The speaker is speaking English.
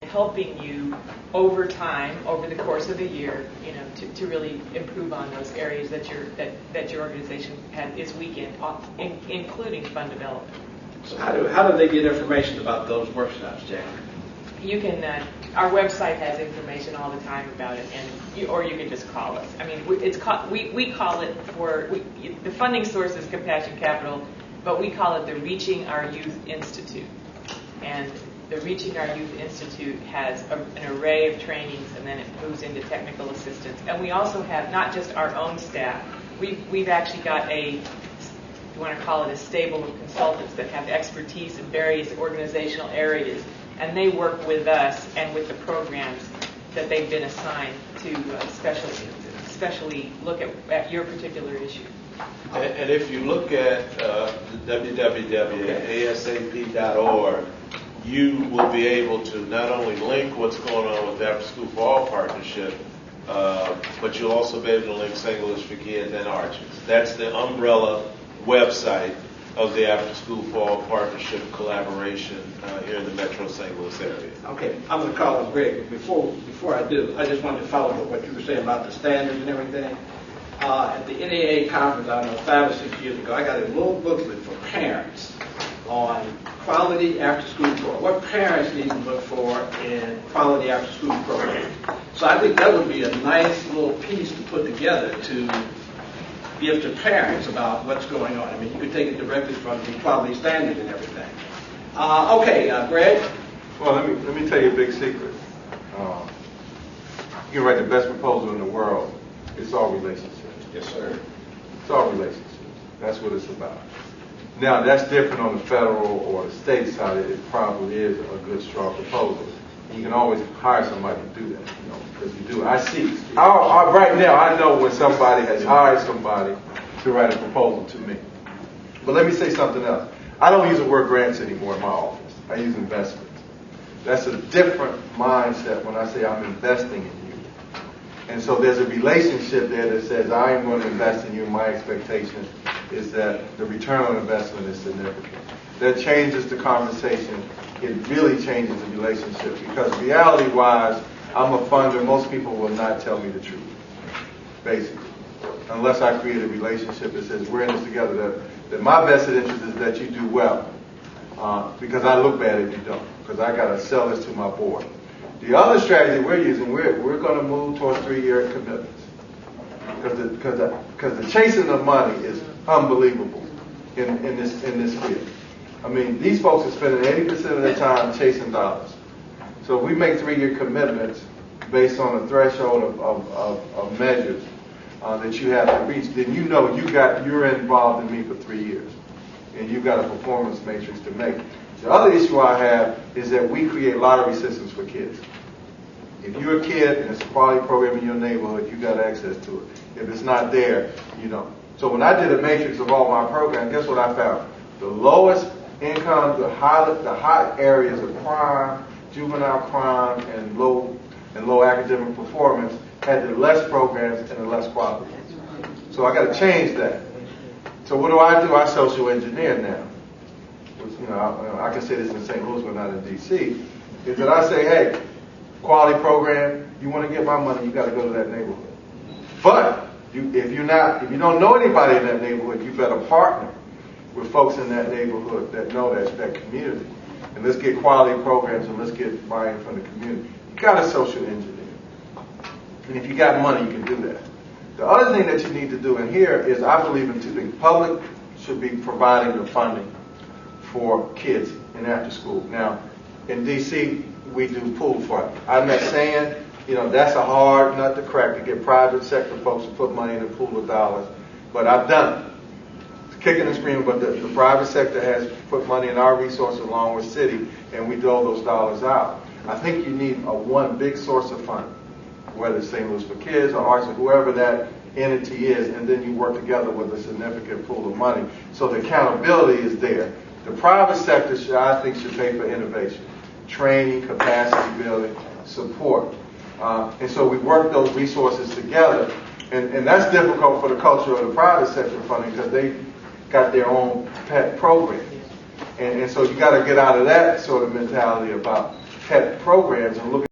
helping you over time, over the course of a year, to really improve on those areas that your organization is weak in, including fund development. So how do they get information about those workshops, Jack? You can. Our website has information all the time about it, or you can just call us. I mean, we call it the funding source is Compassion Capital, but we call it the Reaching Our Youth Institute, and the Reaching Our Youth Institute has an array of trainings, and then it moves into technical assistance. And we also have not just our own staff. We've actually got you want to call it a stable of consultants that have expertise in various organizational areas, and they work with us and with the programs that they've been assigned to especially look at your particular issue. And if you look at www.asap.org, you will be able to not only link what's going on with the After School for All partnership, but you'll also be able to link St. Louis for Kids and Arches. That's the umbrella website of the After School for All partnership collaboration here in the Metro St. Louis area. Okay, I'm going to call on Greg, but before I do, I just wanted to follow up what you were saying about the standards and everything. At the NAA conference, I don't know, 5 or 6 years ago, I got a little booklet for parents on quality after-school program. What parents need to look for in quality after-school programs. So I think that would be a nice little piece to put together to give to parents about what's going on. I mean, you could take it directly from the quality standards and everything. Greg? Well, let me tell you a big secret. You can write the best proposal in the world. It's all relationships. Yes, sir. It's all relationships. That's what it's about. Now, that's different on the federal or the state side. It probably is a good, strong proposal. You can always hire somebody to do that, because you do. I see. Right now, I know when somebody has hired somebody to write a proposal to me. But let me say something else. I don't use the word grants anymore in my office. I use investments. That's a different mindset when I say I'm investing in you. And so there's a relationship there that says I am going to invest in you. My expectation is that the return on investment is significant. That changes the conversation. It really changes the relationship, because reality-wise, I'm a funder. Most people will not tell me the truth, basically, unless I create a relationship that says we're in this together, that my vested interest is that you do well, because I look bad if you don't, because I got to sell this to my board. The other strategy we're using, we're going to move towards 3-year commitments, because the chasing of money is unbelievable in this field. I mean, these folks are spending 80% of their time chasing dollars. So if we make 3-year commitments based on a threshold of measures that you have to reach, then you're involved in me for 3 years, and you've got a performance matrix to make. The other issue I have is that we create lottery systems for kids. If you're a kid and it's a quality program in your neighborhood, you got access to it. If it's not there, you don't. So when I did a matrix of all my programs, guess what I found? The lowest income, the high areas of crime, juvenile crime, and low academic performance had the less programs and the less quality. So I got to change that. So what do? I social engineer now. Which, I can say this in St. Louis, but not in D.C. Is that I say, hey, quality program, you want to get my money, you got to go to that neighborhood. But if you don't know anybody in that neighborhood, you better partner with folks in that neighborhood that know that community. And let's get quality programs, and let's get buy-in from the community. You got to social engineer. And if you got money, you can do that. The other thing that you need to do in here is, I believe in 2 things. Public should be providing the funding for kids in after school. Now, in D.C., we do pool funding. I'm not saying, that's a hard nut to crack, to get private sector folks to put money in a pool of dollars, but I've done it. It's kicking and screaming, but the private sector has put money in our resources along with city, and we dole those dollars out. I think you need one big source of funding, whether it's St. Louis for Kids or Arts or whoever that entity is, and then you work together with a significant pool of money. So the accountability is there. The private sector, I think, should pay for innovation, training, capacity building, support. And so we work those resources together. And that's difficult for the culture of the private sector funding, because they got their own pet programs. And so you got to get out of that sort of mentality about at programs and look